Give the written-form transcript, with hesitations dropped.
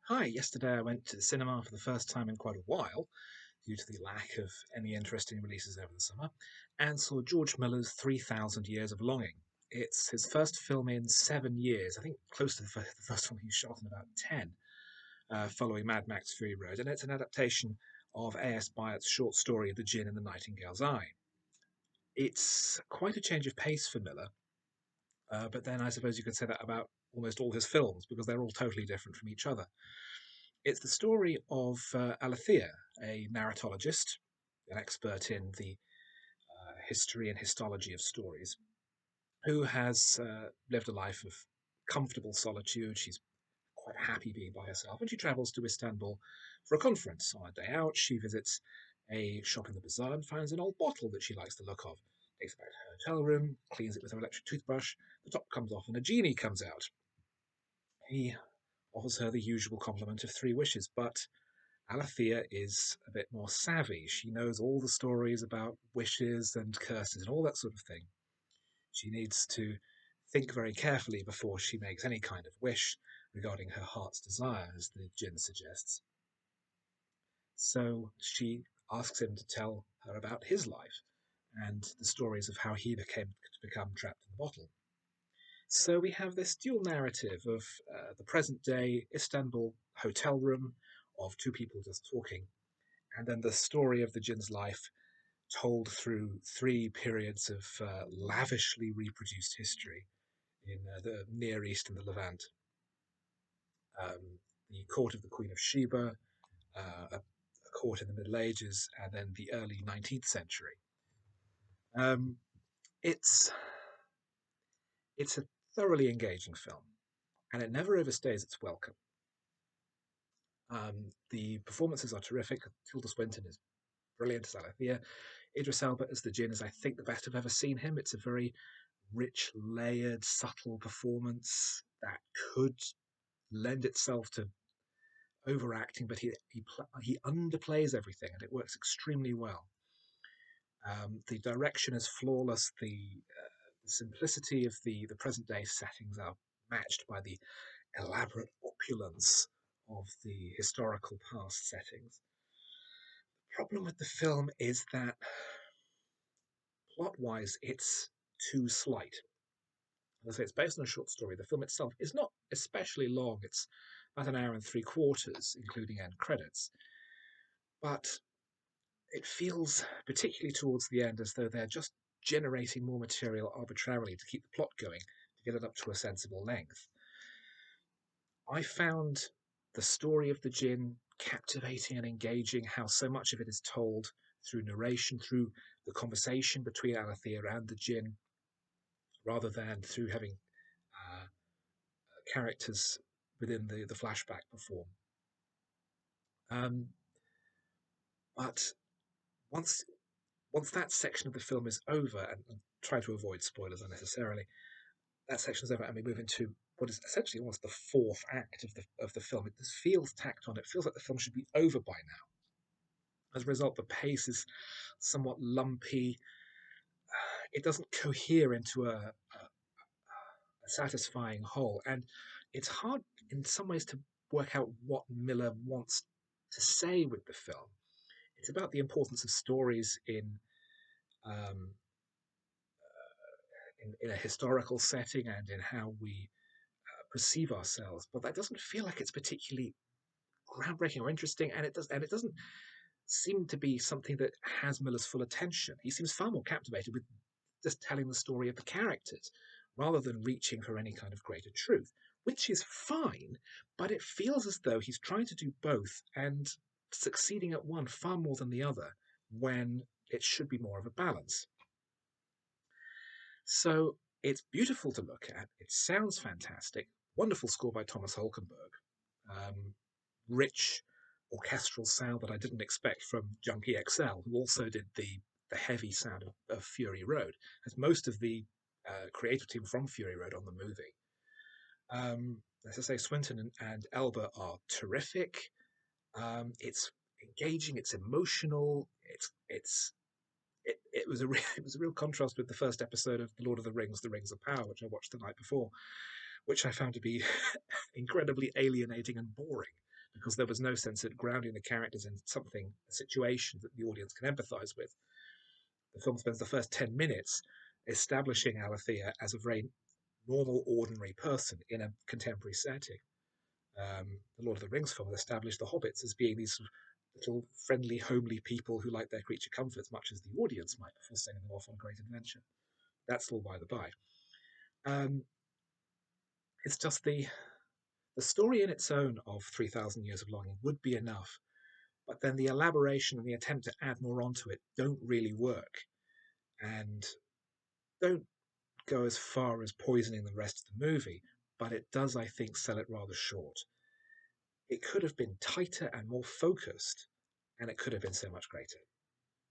Hi, yesterday I went to the cinema for the first time in quite a while, due to the lack of any interesting releases over the summer, and saw George Miller's 3,000 Years of Longing. It's his first film in 7 years, I think close to the first one he shot in about 10, following Mad Max Fury Road, and it's an adaptation of A.S. Byatt's short story The Djinn in the Nightingale's Eye. It's quite a change of pace for Miller, but then I suppose you could say that about almost all his films, because they're all totally different from each other. It's the story of Alethea, a narratologist, an expert in the history and histology of stories, who has lived a life of comfortable solitude. She's quite happy being by herself, and she travels to Istanbul for a conference. On a day out, she visits a shop in the bazaar and finds an old bottle that she likes the look of. Takes it back to her hotel room, cleans it with her electric toothbrush. The top comes off, and a genie comes out. He offers her the usual compliment of three wishes, but Alethea is a bit more savvy. She knows all the stories about wishes and curses and all that sort of thing. She needs to think very carefully before she makes any kind of wish regarding her heart's desire, as the Jinn suggests. So she asks him to tell her about his life and the stories of how he became to become trapped in the bottle. So we have this dual narrative of the present day Istanbul hotel room of two people just talking, and then the story of the Jinn's life told through three periods of lavishly reproduced history in the Near East and the Levant. The court of the Queen of Sheba, a court in the Middle Ages, and then the early 19th century. Um, it's it's a thoroughly engaging film, and it never overstays its welcome. The performances are terrific. Tilda Swinton is brilliant as Alethea. Idris Elba as the Jinn is, I think, the best I've ever seen him. It's a very rich, layered, subtle performance that could lend itself to overacting, but he underplays everything, and it works extremely well. The direction is flawless. The simplicity of the present day settings are matched by the elaborate opulence of the historical past settings. The problem with the film is that plot wise, it's too slight. As I say, it's based on a short story. The film itself is not especially long. It's about an hour and three quarters, including end credits. But it feels, particularly towards the end, as though they're just generating more material arbitrarily to keep the plot going, to get it up to a sensible length. I found the story of the Jinn captivating and engaging, how so much of it is told through narration, through the conversation between Alethea and the Jinn, rather than through having uh, characters within the flashback perform. Um, but once once that section of the film is over, and try to avoid spoilers unnecessarily, that section is over, and we move into what is essentially almost the fourth act of the film. It just feels tacked on. It feels like the film should be over by now. As a result, the pace is somewhat lumpy. It doesn't cohere into a satisfying whole, and it's hard in some ways to work out what Miller wants to say with the film. It's about the importance of stories um, in a historical setting and in how we perceive ourselves, but that doesn't feel like it's particularly groundbreaking or interesting, and it doesn't seem to be something that has Miller's full attention. He seems far more captivated with just telling the story of the characters rather than reaching for any kind of greater truth, which is fine, but it feels as though he's trying to do both and succeeding at one far more than the other when it should be more of a balance. So it's beautiful to look at. It sounds fantastic. Wonderful score by Thomas Holkenberg. Um, Rich orchestral sound that I didn't expect from Junkie XL, who also did the heavy sound of Fury Road, as most of the creative team from Fury Road on the movie. As I say, Swinton and Elba are terrific. It's engaging. It's emotional. It was it was a real contrast with the first episode of The Lord of the Rings of Power, which I watched the night before, which I found to be incredibly alienating and boring. because there was no sense at grounding the characters in something, a situation that the audience can empathise with. The film spends the first 10 minutes establishing Alethea as a very normal, ordinary person in a contemporary setting. The Lord of the Rings film established the hobbits as being these sort of little friendly, homely people who like their creature comforts, much as the audience might before sending them off on a great adventure. That's all by the by. It's just the story in its own of 3,000 Years of Longing would be enough, but then the elaboration and the attempt to add more onto it don't really work, and don't go as far as poisoning the rest of the movie, but it does, I think, sell it rather short. It could have been tighter and more focused, and it could have been so much greater.